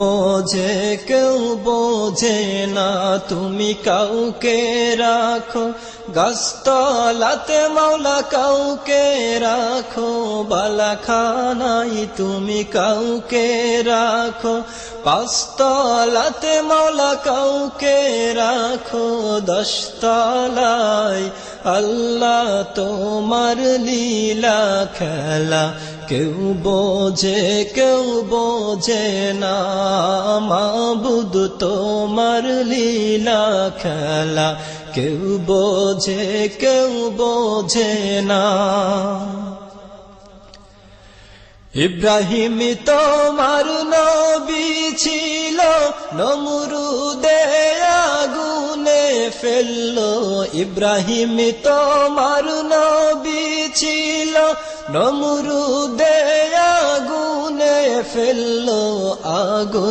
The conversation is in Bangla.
বোঝে কেউ বোঝে না, তুমি কাউকে রাখো গাছতলাতে মাওলা, কাউকে রাখো বালাখানাই, তুমি কাউকে রাখো পাঁচতলাতে মাওলা, কাউকে রাখো দশতলায়। আল্লাহ তোমার লীলা খেলা কেউ বোঝে কেউ বোঝে না, মাবুদ তোমার লীলা খেলা কেউ বোঝে কেউ বোঝে না। ইব্রাহিম তোমার নবী ছিল, নমরুদে আগুনে ফেললো। ইব্রাহিম তোমার নবী ছিল, নমরুদে আগুনে ফেললো আগুন।